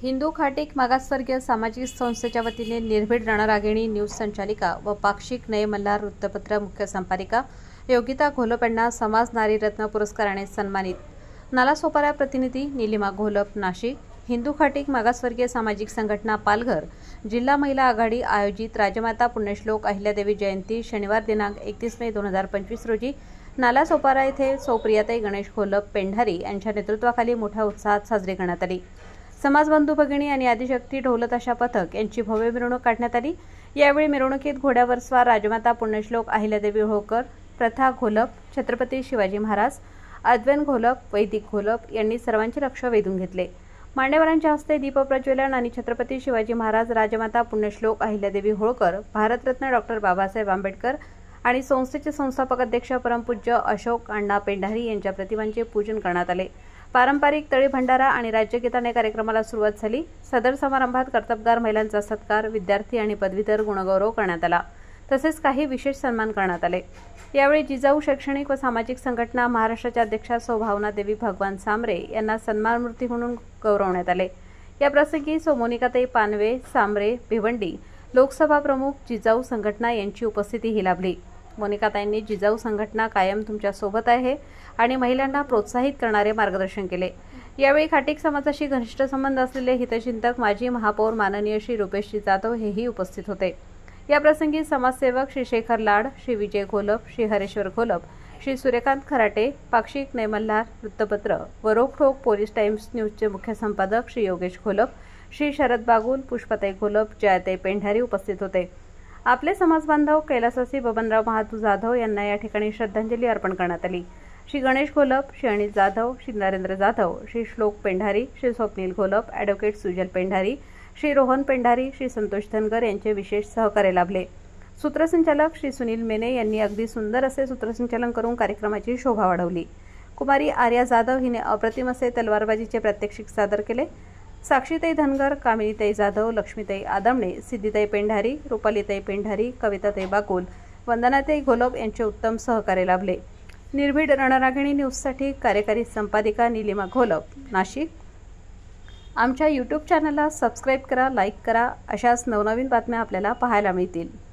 हिंदू खाटीक मागासवर्गीय सामाजिक संस्थेच्या वतीने निर्भीड रणरागिणी न्यूज संचालिका व पाक्षिक नय मल्हार वृत्तपत्र मुख्य संपादिका योगिता घोलप यांना समाज नारी रत्न पुरस्काराने सन्मानित. नालासोपारा प्रतिनिधी निलिमा घोलप, नाशिक. हिंदू खाटीक मागासवर्गीय सामाजिक संघटना पालघर जिल्हा महिला आघाडी आयोजित राजमाता पुण्यश्लोक अहिल्यादेवी जयंती शनिवार दिनांक 31 मे 2025 रोजी नालासोपारा येथे सौप्रियाताई गणेश घोलप पेंढारी यांच्या नेतृत्वाखाली मोठ्या उत्साहात साजरी करण्यात आली. समाजबंधू भगिनी आणि आदिशक्ती ढोलताशा पथक यांची भव्य मिरवणूक काढण्यात आली. यावेळी मिरवणुकीत घोड्यावर स्वार राजमाता पुण्यश्लोक अहिल्यादेवी होळकर, प्रथा घोलप, छत्रपती शिवाजी महाराज, अद्वैन घोलप, वैदिक घोलप यांनी सर्वांचे लक्ष वेधून घेतले. मान्यवरांच्या हस्ते दीपप्रज्वलन आणि छत्रपती शिवाजी महाराज, राजमाता पुण्यश्लोक अहिल्यादेवी होळकर, भारतरत्न डॉ. बाबासाहेब आंबेडकर आणि संस्थेचे संस्थापक अध्यक्ष परमपूज्य अशोक अण्णा पेंढारी यांच्या प्रतिमांचे पूजन करण्यात आले. पारंपरिक तळी भंडारा आणि राज्यगीताने कार्यक्रमाला सुरुवात झाली. सदर समारंभात कर्तबगार महिलांचा सत्कार, विद्यार्थी आणि पदवीधर गुणगौरव करण्यात आला. तसेच काही विशेष सन्मान करण्यात आले. यावेळी जिजाऊ शैक्षणिक व सामाजिक संघटना महाराष्ट्राच्या अध्यक्षा सौ भावना देवी भगवान सांबरे यांना सन्मानमूर्ती म्हणून गौरवण्यात आले. या प्रसंगी सौ मोनिकाताई पानवे, सांबरे, भिवंडी, लोकसभा प्रमुख, जिजाऊ संघटना यांची उपस्थितीही लाभली. मोनिकाताईंनी जिजाऊ संघटना कायम तुमच्या सोबत आहे आणि महिलांना प्रोत्साहित करणारे मार्गदर्शन केले. यावेळी खाटीक समाजाशी घनिष्ठ संबंध असलेले हितचिंतक माजी महापौर माननीय श्री रुपेशजी जाधव हेही उपस्थित होते. या प्रसंगी समाजसेवक श्री शेखर लाड, श्री विजय घोलप, श्री हरेश्वर घोलप, श्री सूर्यकांत खराटे, पाक्षिक नय मल्हार वृत्तपत्र व रोखोक पोलीस टाइम्स न्यूजचे मुख्य संपादक श्री योगेश घोलप, श्री शरद बागुल, पुष्पाताई घोलप, जयाताई पेंढारी उपस्थित होते. आपले समाजबांधव कैलासवासी बबनराव महातू जाधव यांना या ठिकाणी श्रद्धांजली अर्पण करण्यात आली. श्री गणेश घोलप, श्री अनिल जाधव, श्री नरेंद्र जाधव, श्री श्लोक पेंढारी, श्री स्वप्नील घोलप, ॲडव्होकेट सुजल पेंढारी, श्री रोहन पेंढारी, श्री संतोष धनगर यांचे विशेष सहकार्य लाभले. सूत्रसंचालक श्री सुनील मेने यांनी अगदी सुंदर असे सूत्रसंचालन करून कार्यक्रमाची शोभा वाढवली. कुमारी आर्या जाधव हिने अप्रतिम असे तलवारबाजीचे प्रात्यक्षिक सादर केले. साक्षीताई धनगर, कामिनीताई जाधव, लक्ष्मीताई आदमणे, सिद्धीताई पेंढारी, रुपालीताई पेंढारी, कविताताई बागुल, वंदनाताई घोलप यांचे उत्तम सहकार्य लाभले. निर्भीड रणरागिणी न्यूजसाठी कार्यकारी संपादिका निलिमा घोलप, नाशिक. आमच्या यूट्यूब चॅनलला सबस्क्राईब करा, लाईक करा. अशाच नवनवीन बातम्या आपल्याला पाहायला मिळतील.